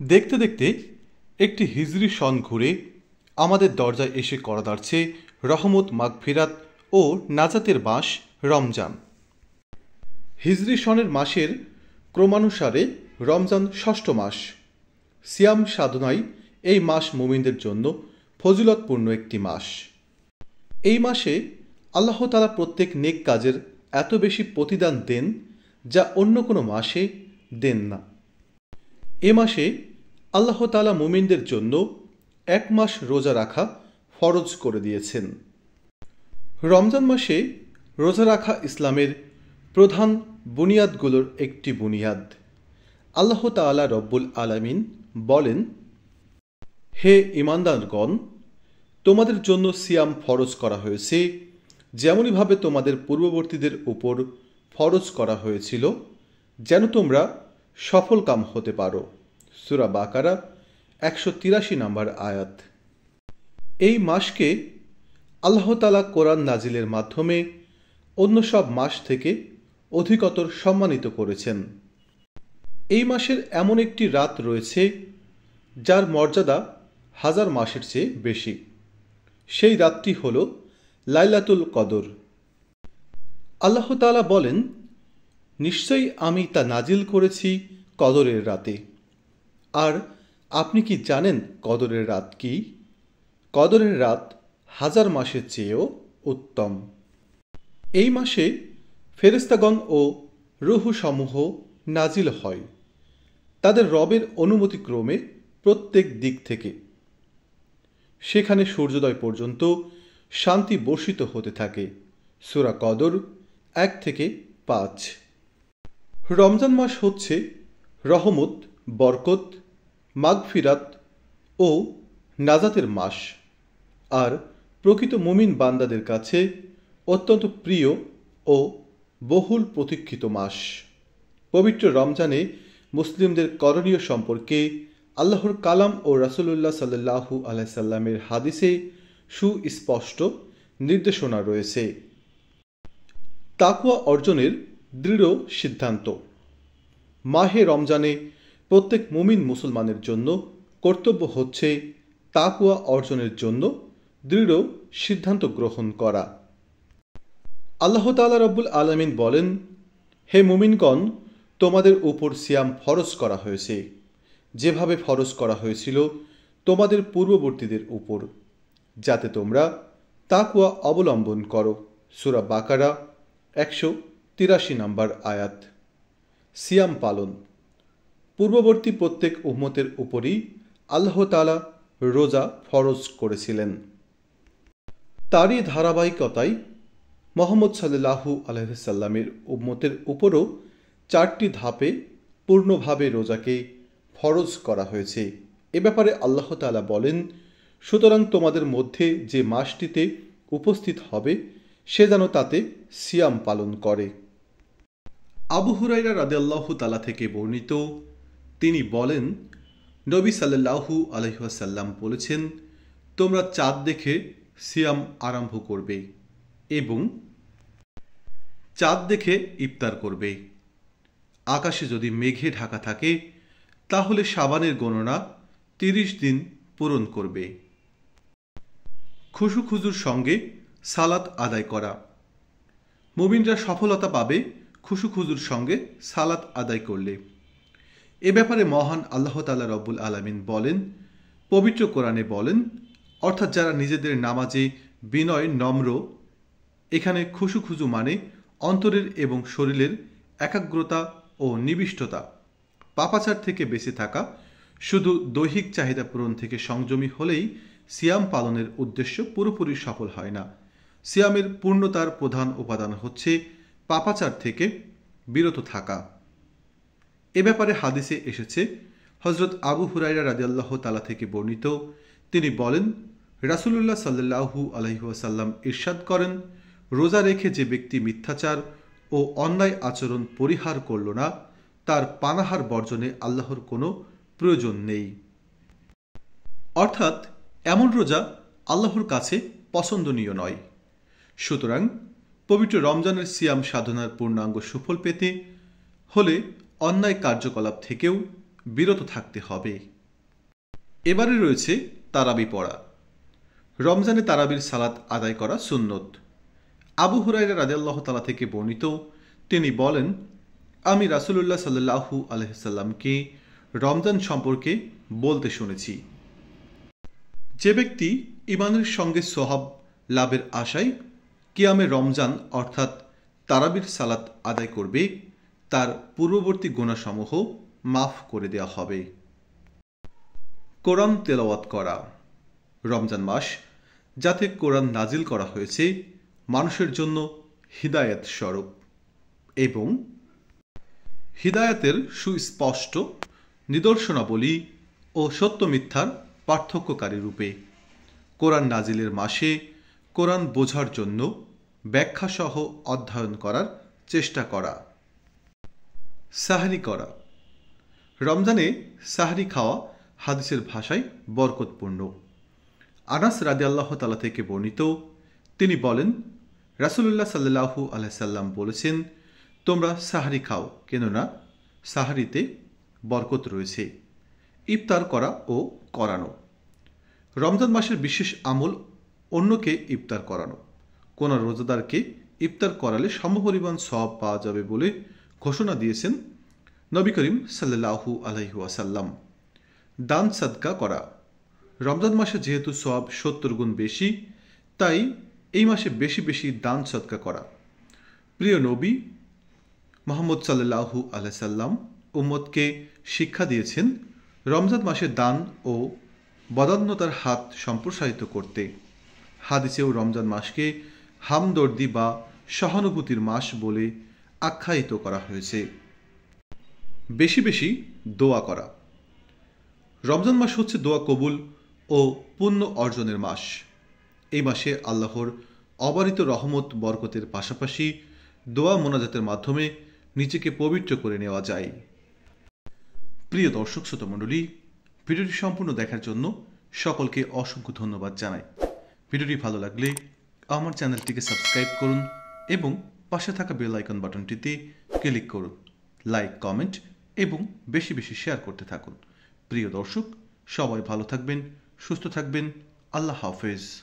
দেখতে দেখতে একটি হিজরি সন ঘুরে আমাদের দরজায় এসে করা দাঁড়ছে রহমত, মাগফিরাত ও নাজাতের মাস রমজান। হিজরি সনের মাসের ক্রমানুসারে রমজান ষষ্ঠ মাস। সিয়াম সাধনায় এই মাস মুমিনদের জন্য ফজিলতপূর্ণ একটি মাস। এই মাসে আল্লাহ তাআলা প্রত্যেক নেক কাজের এত বেশি প্রতিদান দেন যা অন্য কোনো মাসে দেন না। এ মাসে আল্লাহ তাআলা মুমিনদের জন্য এক মাস রোজা রাখা ফরজ করে দিয়েছেন। রমজান মাসে রোজা রাখা ইসলামের প্রধান বুনিয়াদগুলোর একটি বুনিয়াদ। আল্লাহ তাআলা রব্বুল আলামিন বলেন, হে ঈমানদারগণ, তোমাদের জন্য সিয়াম ফরজ করা হয়েছে যেমনইভাবে তোমাদের পূর্ববর্তীদের উপর ফরজ করা হয়েছিল, যেন তোমরা সফলকাম হতে পারো। সূরা বাকারা 183 নম্বর আয়াত। এই মাসকে আল্লাহ তাআলা কোরআন নাজিলের মাধ্যমে অন্য সব মাস থেকে অধিকতর সম্মানিত করেছেন। এই মাসের এমন একটি রাত রয়েছে যার মর্যাদা হাজার মাসের চেয়ে বেশি। সেই রাতটি হল লাইলাতুল কদর। আল্লাহ তাআলা বলেন, নিশ্চয়ই আমি তা নাজিল করেছি কদরের রাতে। আর আপনি কি জানেন কদরের রাত কি? কদরের রাত হাজার মাসের চেয়েও উত্তম। এই মাসে ফেরেশতাগণ ও রূহসমূহ নাজিল হয় তাদের রবের অনুমতিক্রমে প্রত্যেক দিক থেকে। সেখানে সূর্যোদয় পর্যন্ত শান্তি বর্ষিত হতে থাকে। সূরা কদর 1-5। রমজান মাস হচ্ছে রহমত, বরকত, মাগফিরাত ও নাজাতের মাস, আর প্রকৃত মুমিন বান্দাদের কাছে অত্যন্ত প্রিয় ও বহুল প্রতীক্ষিত মাস। পবিত্র রমজানে মুসলিমদের করণীয় সম্পর্কে আল্লাহর কালাম ও রাসূলুল্লাহ সাল্লাল্লাহু আলাইহি সাল্লামের হাদিসে সুস্পষ্ট নির্দেশনা রয়েছে। তাকওয়া অর্জনের দৃঢ় সিদ্ধান্ত। মাহে রমজানে প্রত্যেক মুমিন মুসলমানের জন্য কর্তব্য হচ্ছে তাকওয়া অর্জনের জন্য দৃঢ় সিদ্ধান্ত গ্রহণ করা। আল্লাহ তাআলা রব্বুল আলামিন বলেন, হে মুমিনগণ, তোমাদের উপর সিয়াম ফরজ করা হয়েছে যেভাবে ফরজ করা হয়েছিল তোমাদের পূর্ববর্তীদের উপর, যাতে তোমরা তাকওয়া অবলম্বন করো। সূরা বাকারা 183 নম্বর আয়াত। সিয়াম পালন। পূর্ববর্তী প্রত্যেক উম্মতের উপরই আল্লাহ তাআলা রোজা ফরজ করেছিলেন। তারই ধারাবাহিকতায় মুহাম্মদ সাল্লাল্লাহু আলাইহি সাল্লামের উম্মতের উপরও 4টি ধাপে পূর্ণভাবে রোজাকে ফরজ করা হয়েছে। এ ব্যাপারে আল্লাহ তাআলা বলেন, সুতরাং তোমাদের মধ্যে যে মাসটিতে উপস্থিত হবে সে যেন তাতে সিয়াম পালন করে। আবু হুরায়রা রাদিয়াল্লাহু তাআলা থেকে বর্ণিত, তিনি বলেন, নবী সাল্লাল্লাহু আলাইহি ওয়াসাল্লাম বলেছেন, তোমরা চাঁদ দেখে সিয়াম আরম্ভ করবে এবং চাঁদ দেখে ইফতার করবে। আকাশে যদি মেঘে ঢাকা থাকে তাহলে শাবানের গণনা 30 দিন পূরণ করবে। খুশুখুজুর সঙ্গে সালাত আদায় করা। মুমিনরা সফলতা পাবে খুশুখুজুর সঙ্গে সালাত আদায় করলে। এ ব্যাপারে মহান আল্লাহ তাআলা রব্বুল আলামিন বলেন, পবিত্র কোরআনে বলেন, অর্থাৎ যারা নিজেদের নামাজে বিনয়, নম্র। এখানে খুশুখুজু মানে অন্তরের এবং শরীরের একাগ্রতা ও নিবিষ্টতা। পাপাচার থেকে বেঁচে থাকা। শুধু দৈহিক চাহিদা পূরণ থেকে সংযমী হলেই সিয়াম পালনের উদ্দেশ্য পুরোপুরি সফল হয় না। সিয়ামের পূর্ণতার প্রধান উপাদান হচ্ছে পাপাচার থেকে বিরত থাকা। এ ব্যাপারে হাদিসে এসেছে, হযরত আবু হুরায়রা রাদিয়াল্লাহু তাআলা থেকে বর্ণিত, তিনি বলেন, রাসূলুল্লাহ সাল্লাল্লাহু আলাইহি ওয়াসাল্লাম ইরশাদ করেন, রোজা রেখে যে ব্যক্তি মিথ্যাচার ও অন্যায় আচরণ পরিহার করল না, তার পানাহার বর্জনে আল্লাহর কোনো প্রয়োজন নেই। অর্থাৎ এমন রোজা আল্লাহর কাছে পছন্দনীয় নয়। সুতরাং পবিত্র রমজানের সিয়াম সাধনার পূর্ণাঙ্গ সুফল পেতে হলে অন্যায় কার্যকলাপ থেকেও বিরত থাকতে হবে। এবারে রয়েছে তারাবি পড়া। রমজানে তারাবির সালাত আদায় করা সুন্নত। আবু হুরায়রা রাদিয়াল্লাহু তাআলা থেকে বর্ণিত, তিনি বলেন, আমি রাসূলুল্লাহ সাল্লাল্লাহু আলাইহি সাল্লামকে রমজান সম্পর্কে বলতে শুনেছি, যে ব্যক্তি ঈমানের সঙ্গে সওয়াব লাভের আশায় কিয়ামে রমজান অর্থাৎ তারাবির সালাত আদায় করবে, তার পূর্ববর্তী গুনাহসমূহ মাফ করে দেওয়া হবে। কোরআন তেলাওয়াত করা। রমজান মাস যাতে কোরআন নাজিল করা হয়েছে মানুষের জন্য হিদায়াত স্বরূপ এবং হিদায়াতের সুস্পষ্ট নিদর্শনাবলী ও সত্য মিথ্যার পার্থক্যকারী রূপে। কোরআন নাজিলের মাসে কোরআন বোঝার জন্য ব্যাখ্যাসহ অধ্যয়ন করার চেষ্টা করা। সাহরি করা। রমজানে সাহরি খাওয়া হাদিসের ভাষায় বরকতপূর্ণ। আনাস রাদিয়াল্লাহু তাআলা থেকে বর্ণিত, তিনি বলেন, রাসূলুল্লাহ সাল্লাল্লাহু আলাইহি সাল্লাম বলেছেন, তোমরা সাহরি খাও, কেননা সাহরিতে বরকত রয়েছে। ইফতার করা ও করানো। রমজান মাসের বিশেষ আমল অন্যকে ইফতার করানো। কোন রোজাদারকে ইফতার করালে সমপরিমাণ সওয়াব পাওয়া যাবে বলে ঘোষণা দিয়েছেন নবী করিম সাল্লাল্লাহু আলাইহি ওয়াসাল্লাম। দান সাদকা করা। রমজান মাসে যেহেতু সওয়াব 70 গুণ বেশি, তাই এই মাসে বেশি বেশি দান সদকা করা। প্রিয় নবী মুহাম্মদ সাল্লাল্লাহু আলাইহি সাল্লাম উম্মতকে শিক্ষা দিয়েছেন রমজান মাসে দান ও বদান্যতার হাত সম্প্রসারিত করতে। হাদিসেও রমজান মাসকে হামদর্দি বা সহানুভূতির মাস বলে আখ্যায়িত করা হয়েছে। বেশি বেশি দোয়া করা। রমজান মাস হচ্ছে দোয়া কবুল ও পুণ্য অর্জনের মাস। এই মাসে আল্লাহর অবারিত রহমত বরকতের পাশাপাশি দোয়া মোনাজাতের মাধ্যমে নিজেকে পবিত্র করে নেওয়া যায়। প্রিয় দর্শক শ্রোতা মণ্ডলী, ভিডিওটি সম্পূর্ণ দেখার জন্য সকলকে অসংখ্য ধন্যবাদ জানাই। ভিডিওটি ভালো লাগলে আমার চ্যানেলটিকে সাবস্ক্রাইব করুন এবং পাশে থাকা বেল আইকন বাটনটিতে ক্লিক করুন। লাইক, কমেন্ট এবং বেশি বেশি শেয়ার করতে থাকুন। প্রিয় দর্শক, সবাই ভালো থাকবেন, সুস্থ থাকবেন। আল্লাহ হাফেজ।